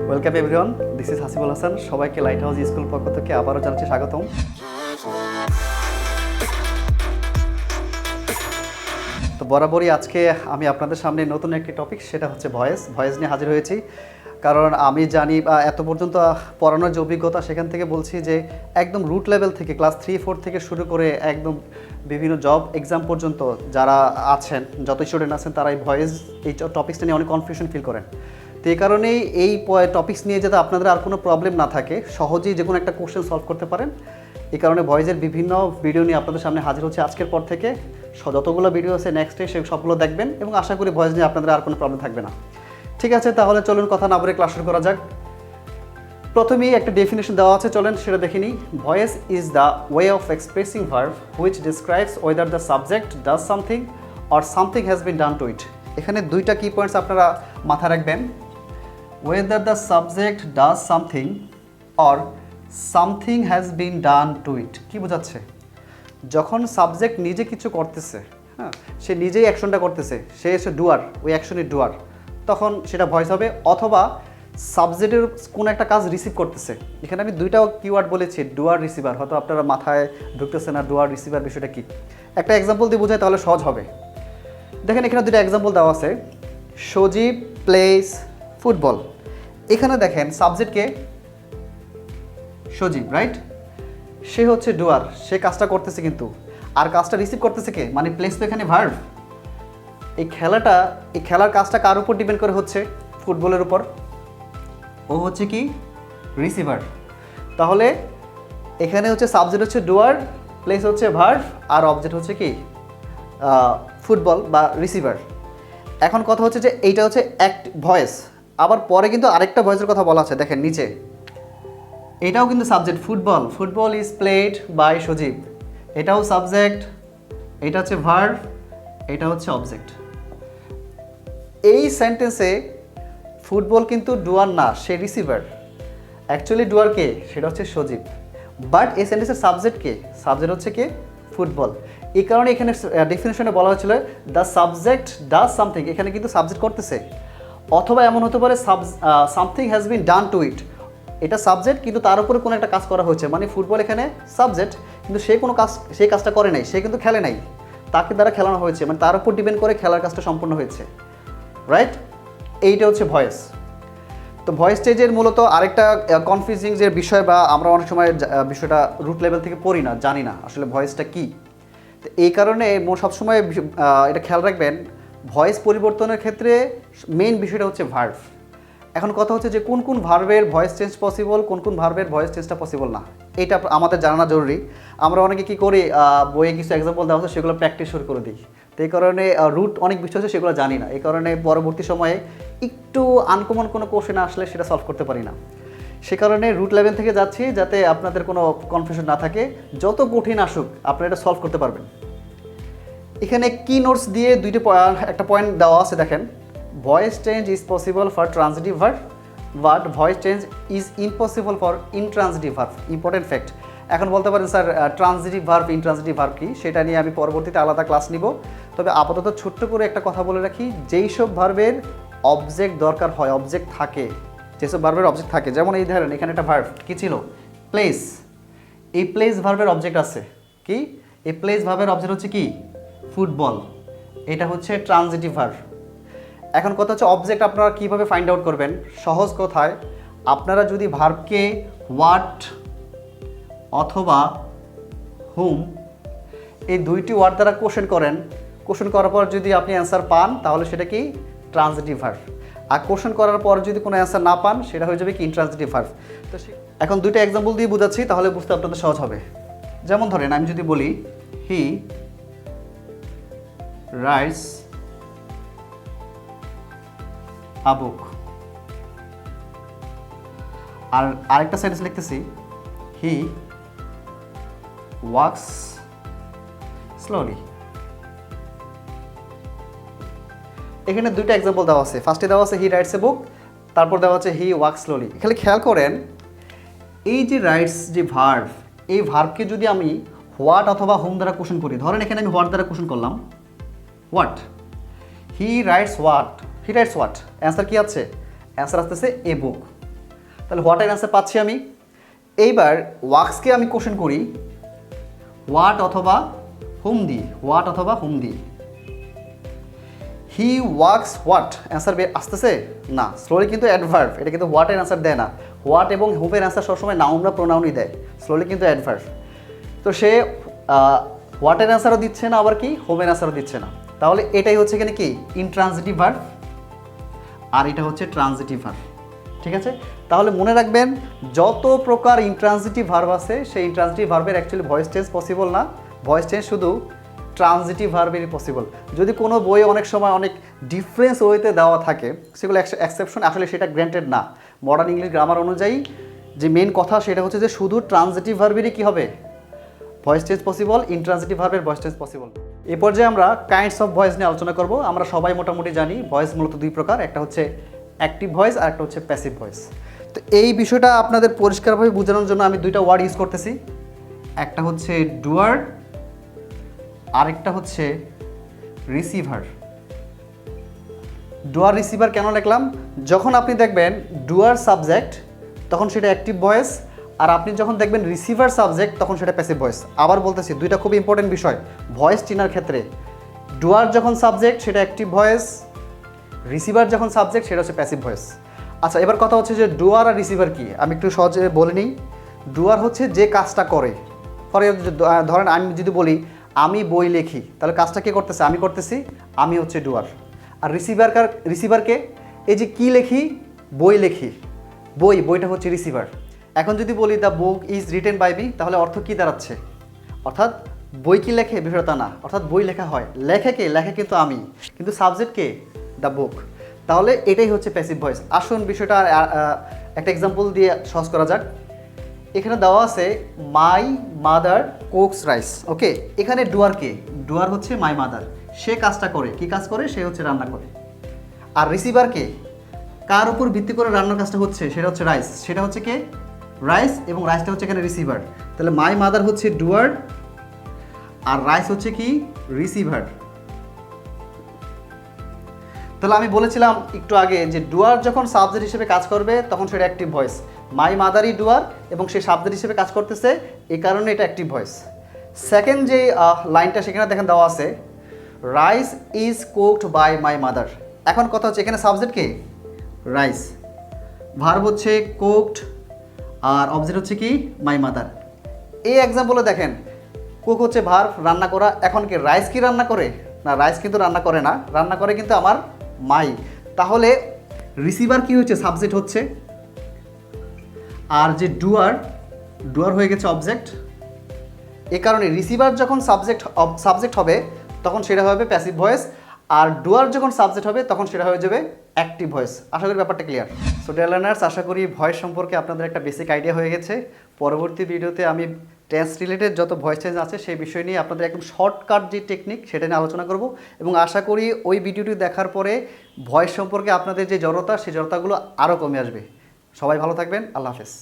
Welcome everyone, this is Hasibul Hasan. সবাইকে light house school পক্ষ থেকে আবারও জানাচ্ছি স্বাগতম। তো বরাবরই আজকে আমি আপনাদের সামনে নতুন একটি টপিক, সেটা হচ্ছে ভয়েস নিয়ে হাজির হয়েছি। কারণ আমি জানি এত পর্যন্ত পড়ানোর যে অভিজ্ঞতা, সেখান থেকে বলছি যে একদম রুট লেভেল থেকে ক্লাস 3-4 থেকে শুরু করে একদম বিভিন্ন জব এক্সাম পর্যন্ত যারা আছেন, যত স্টুডেন্ট আছেন, তারা এই টপিকসটা নিয়ে অনেক কনফিউশন ফিল করেন। তো এই কারণেই এই টপিকস নিয়ে যাতে আপনাদের আর কোনো প্রবলেম না থাকে, সহজেই যে কোনো একটা কোশ্চেন সলভ করতে পারেন, এই কারণে ভয়েসের বিভিন্ন ভিডিও নিয়ে আপনাদের সামনে হাজির হচ্ছে আজকের পর থেকে। যতগুলো ভিডিও আছে নেক্সট ডে সবগুলো দেখবেন এবং আশা করি ভয়েস নিয়ে আপনাদের আর কোনো প্রবলেম থাকবে না। ঠিক আছে, তাহলে চলুন কথা না বলে ক্লাস শুরু করা যাক। প্রথমেই একটা ডেফিনেশন দেওয়া আছে, চলেন সেটা দেখে নিই। Voice is the way of expressing verb which describes whether the subject does something or something has been done to it. এখানে দুইটা কি পয়েন্টস আপনারা মাথায় রাখবেন। whether the subject does something or something has been done to it। কি বোঝাচ্ছে? যখন subject নিজে কিছু করতেছে, হ্যাঁ, সে নিজেই অ্যাকশনটা করতেছে, সে এসে ডুয়ার, ওই অ্যাকশনের ডুয়ার, তখন সেটা ভয়েস হবে। অথবা সাবজেক্টের কোনো একটা কাজ রিসিভ করতেছে। এখানে আমি দুইটাও কিওয়ার্ড বলেছি, ডুয়ার রিসিভার। হয়তো আপনারা মাথায় ঢুকতেছে না ডুয়ার রিসিভার বিষয়টা কি। একটা এক্সাম্পল দিয়ে বোঝায় তাহলে সহজ হবে। দেখেন এখানে দুটো এক্সাম্পল দেওয়া আছে। সজীব প্লেস ফুটবল। এখানে দেখেন সাবজেক্টকে সজীব, রাইট? সে হচ্ছে ডুয়ার, সে কাজটা করতেছে, কিন্তু আর কাজটা রিসিভ করতেছে কে? মানে প্লেস তো এখানে ভার্ব। এই খেলার কাজটা কার উপর ডিপেন্ড করে? হচ্ছে ফুটবলের উপর। ও হচ্ছে কি? রিসিভার। তাহলে এখানে হচ্ছে সাবজেক্ট হচ্ছে ডুয়ার, প্লেস হচ্ছে ভার্ব, আর অবজেক্ট হচ্ছে কি? ফুটবল বা রিসিভার। এখন কথা হচ্ছে যে এইটা হচ্ছে ভয়েস। আবার পরে কিন্তু আরেকটা ভয়েসের কথা বলা আছে, দেখেন নিচে। এটাও কিন্তু subject, football is played by Sajib. এটাও সাবজেক্ট, এটা হচ্ছে ভার্ব, এটা হচ্ছে অবজেক্ট। এই সেন্টেন্সে ফুটবল কিন্তু ডুয়ার না, সে রিসিভার। অ্যাকচুয়ালি ডুয়ার কে? সেটা হচ্ছে সজীব। বাট এই সেন্টেন্সের সাবজেক্ট কে? সাবজেক্ট হচ্ছে কে? ফুটবল। এই কারণে এখানে ডেফিনেশনে বলা হয়েছিল দ্য সাবজেক্ট ডাজ সামথিং। এখানে কিন্তু সাবজেক্ট করতেছে। অথবা এমন হতে পারে something has been done to it. এটা সাবজেক্ট, কিন্তু তার উপরে কোনো একটা কাজ করা হয়েছে। মানে ফুটবল এখানে সাবজেক্ট, কিন্তু সেই কাজটা করে নাই, সে কিন্তু খেলে নাই, তাকে দ্বারা খেলানো হয়েছে। মানে তার উপর ডিপেন্ড করে খেলার কাজটা সম্পূর্ণ হয়েছে, রাইট? এইটা হচ্ছে ভয়েস। তো ভয়েস স্টেজের মূলত আরেকটা কনফিউজিং যে বিষয়, বা আমরা অনেক সময় বিষয়টা রুট লেভেল থেকে পড়ি না, জানি না আসলে ভয়েসটা কী। তো এই কারণে সবসময় এটা খেয়াল রাখবেন, ভয়েস পরিবর্তনের ক্ষেত্রে মেইন বিষয়টা হচ্ছে ভার্ব। এখন কথা হচ্ছে যে কোন কোন ভার্বের ভয়েস চেঞ্জ পসিবল, কোন কোন ভার্বের ভয়েস চেঞ্জটা পসিবল না, এটা আমাদের জানা জরুরি। আমরা অনেকে কী করি, বইয়ে কিছু এক্সাম্পল দেওয়া হচ্ছে, সেগুলো প্র্যাকটিস শুরু করে দিই। তো এই কারণে রুট অনেক বিষয় আছে সেগুলো জানি না। এই কারণে পরবর্তী সময়ে একটু আনকমন কোনো কোশ্চেন আসলে সেটা সলভ করতে পারি না। সে কারণে রুট লেভেল থেকে যাচ্ছি, যাতে আপনাদের কোনো কনফিউশন না থাকে। যত কঠিন আসুক আপনারা এটা সলভ করতে পারবেন। এখানে কি নোটস দিয়ে একটা পয়েন্ট দেওয়া আছে, দেখেন। Voice change is possible for transitive verb, but voice change is impossible for intransitive verb. Important fact. এখন বলতে পারেন sir transitive verb, intransitive verb কি, সেটা নিয়ে আমি পরবর্তীতে আলাদা ক্লাস নিব। তবে আপাতত ছোট্ট করে একটা কথা বলে রাখি, যেই সব ভার্বের অবজেক্ট দরকার হয়, অবজেক্ট থাকে, যেসব ভার্বের অবজেক্ট থাকে, যেমন এই ধরেন এখানে একটা ভার্ব কী ছিল? প্লেস। এই প্লেস ভার্বের অবজেক্ট আছে কি? এই প্লেস ভার্বের অবজেক্ট হচ্ছে কি? ফুটবল। এটা হচ্ছে ট্রান্সিটিভ ভার্ব। এখন কথা হচ্ছে অবজেক্ট আপনারা কীভাবে ফাইন্ড আউট করবেন? সহজ কথায়, আপনারা যদি ভার্বকে হোয়াট অথবা হুম এই দুইটি ওয়ার্ড দ্বারা কোশ্চেন করেন, কোশ্চেন করার পর যদি আপনি অ্যান্সার পান, তাহলে সেটা কি? Transitive verb. আর কোশ্চেন করার পর যদি কোনো অ্যান্সার না পান, সেটা হয়ে যাবে কি? Intransitive verb. তো এখন দুইটা এক্সাম্পল দিয়ে বোঝাচ্ছি, তাহলে বুঝতে আপনাদের সহজ হবে। যেমন ধরেন আমি যদি বলি হি রাইটস আ বুক, আর আরেকটা সেন্টেন্স লিখতেছি হি ওয়াক্স স্লোলি। এখানে দুইটা এক্সাম্পল দেওয়া আছে। ফার্স্টে দেওয়া আছে হি রাইটস এ বুক, তারপর দেওয়া আছে হি ওয়াক্স স্লোলি। এখানে খেয়াল করেন, এই যে রাইটস যে ভার্ব, এই ভার্বকে যদি আমি হোয়াট অথবা হুম দ্বারা কোশ্চেন করি, ধরেন এখানে আমি হোয়াট দ্বারা কোশ্চেন করলাম, what, he writes what, answer কি আছে? অ্যান্সার আসতেছে এ বুক। তাহলে হোয়াটের অ্যান্সার পাচ্ছি আমি। এইবার ওয়ার্কসকে আমি কোশ্চেন করি হোয়াট অথবা হুম দিয়ে, হোয়াট অথবা হুম দিয়ে। হি ওয়ার্কস হোয়াট, অ্যান্সার আসতেছে না, স্লোলি কিন্তু অ্যাডভার্ব, এটা কিন্তু হোয়াটের অ্যান্সার দেয় না। হোয়াট এবং হুমের অ্যান্সার সবসময় নাউন বা প্রোনাউনই দেয়, স্লোলি কিন্তু অ্যাডভার্ব। তো সে হোয়াটের অ্যান্সারও দিচ্ছে না, আবার কি হোমের অ্যান্সারও দিচ্ছে না। তাহলে এটাই হচ্ছে এখানে কি ইনট্রান্সিটিভ ভার্ব, আর এটা হচ্ছে ট্রানজিটিভ ভার্ব। ঠিক আছে, তাহলে মনে রাখবেন যত প্রকার ইনট্রান্সিটিভ ভার্ব আছে সেই ইনট্রান্সিটিভ ভার্বের অ্যাকচুয়ালি ভয়েস চেঞ্জ পসিবল না, ভয়েস চেঞ্জ শুধু ট্রানজিটিভ ভার্বেরই পসিবল। যদি কোনো বইয়ে অনেক সময় অনেক ডিফারেন্স ওয়েতে দেওয়া থাকে সেগুলো এক্সেপশন, আসলে সেটা গ্র্যান্টেড না। মডার্ন ইংলিশ গ্রামার অনুযায়ী যে মেন কথা সেটা হচ্ছে যে শুধু ট্রানজিটিভ ভার্বেরই কী হবে ভয়েস চেঞ্জ পসিবল, ইনট্রানজিটিভ ভার্বের ভয়েস চেঞ্জ পসিবল। এই পর্যায়ে আমরা কাইন্ডস অফ ভয়েস নিয়ে আলোচনা করব। আমরা সবাই মোটামুটি জানি ভয়েস মূলত দুই প্রকার, একটা হচ্ছে অ্যাক্টিভ ভয়েস আর একটা হচ্ছে প্যাসিভ ভয়েস। তো এই বিষয়টা আপনাদের পরিষ্কারভাবে বোঝানোর জন্য আমি দুইটা ওয়ার্ড ইউজ করতেছি, একটা হচ্ছে ডুয়ার, আরেকটা হচ্ছে রিসিভার। ডুয়ার রিসিভার কেন লিখলাম? যখন আপনি দেখবেন ডুয়ার সাবজেক্ট তখন সেটা অ্যাক্টিভ ভয়েস, আর আপনি যখন দেখবেন রিসিভার সাবজেক্ট তখন সেটা প্যাসিভ ভয়েস। আবার বলতেছি, দুইটা খুব ইম্পর্টেন্ট বিষয় ভয়েস চেনার ক্ষেত্রে। ডুয়ার যখন সাবজেক্ট সেটা অ্যাক্টিভ ভয়েস, রিসিভার যখন সাবজেক্ট সেটা হচ্ছে প্যাসিভ ভয়েস। আচ্ছা, এবার কথা হচ্ছে যে ডুয়ার আর রিসিভার কি, আমি একটু সহজে বলে নিই। ডুয়ার হচ্ছে যে কাজটা করে, ধরেন আমি যদি বলি আমি বই লিখি, তাহলে কাজটা কে করতেছে? আমি করতেছি, আমি হচ্ছে ডুয়ার। আর রিসিভারকে এই যে কি লেখি, বই লেখি, বইটা হচ্ছে রিসিভার। এখন যদি বলি the book is written by me, তাহলে অর্থ কী দাঁড়াচ্ছে? অর্থাৎ বই কি লেখে বিষয়টা না, অর্থাৎ বই লেখা হয়, লেখে কিন্তু আমি, কিন্তু সাবজেক্ট কে? The book. তাহলে এটাই হচ্ছে প্যাসিভ ভয়েস। আসুন বিষয়টা একটা এক্সাম্পল দিয়ে সহজ করা যাক। এখানে দেওয়া আছে মাই মাদার কুকস রাইস, ওকে। এখানে ডুয়ার কে? ডুয়ার হচ্ছে মাই মাদার, সে কাজটা করে, কি কাজ করে? সে হচ্ছে রান্না করে। আর রিসিভার কে? কার উপর ভিত্তি করে রান্নার কাজটা হচ্ছে? সেটা হচ্ছে রাইস, সেটা হচ্ছে কে? রাইস, এবং রাইসটা হচ্ছে এখানে রিসিভার। তাহলে মাই মাদার হচ্ছে ডুয়ার আর রাইস হচ্ছে কি? রিসিভার। তাহলে আমি বলেছিলাম একটু আগে যে ডুয়ার যখন সাবজেক্ট হিসেবে কাজ করবে তখন সেটা অ্যাক্টিভ ভয়েস। মাই মাদারই ডুয়ার এবং সে সাবজেক্ট হিসেবে কাজ করতেছে, এই কারণে এটা অ্যাক্টিভ ভয়েস। সেকেন্ড যে লাইনটা সেখানে দেখেন দেওয়া আছে rice is cooked by my mother. এখন কথা হচ্ছে এখানে সাবজেক্ট কে? রাইস, ভার্ব হচ্ছে কুকড আর অবজেক্ট হচ্ছে কি? My mother. এই এক্সাম্পলে দেখেন কুক হচ্ছে ভার্ব, রান্না করা। এখন কি রাইস কি রান্না করে? না, রাইস কিন্তু রান্না করে না, রান্না করে কিন্তু আমার মাই। তাহলে রিসিভার কি হচ্ছে? সাবজেক্ট হচ্ছে, আর যে ডুয়ার হয়ে গেছে অবজেক্ট। এ কারণে রিসিভার যখন সাবজেক্ট হবে তখন সেটা হবে প্যাসিভ ভয়েস, আর ডুয়ার যখন সাবজেক্ট হবে তখন সেটা হয়ে যাবে অ্যাক্টিভ ভয়েস। আশা করি ব্যাপারটা ক্লিয়ার। সো ডিয়ার লার্নার্স, আশা করি ভয়েস সম্পর্কে আপনাদের একটা বেসিক আইডিয়া হয়ে গেছে। পরবর্তী ভিডিওতে আমি টেন্স রিলেটেড যত ভয়েস চেঞ্জ আছে সেই বিষয় নিয়ে আপনাদের একদম শর্টকাট যে টেকনিক সেটা নিয়ে আলোচনা করব, এবং আশা করি ওই ভিডিওটি দেখার পরে ভয়েস সম্পর্কে আপনাদের যে জড়তা সেই জড়তাগুলো আরও কমে আসবে। সবাই ভালো থাকবেন, আল্লাহ হাফেজ।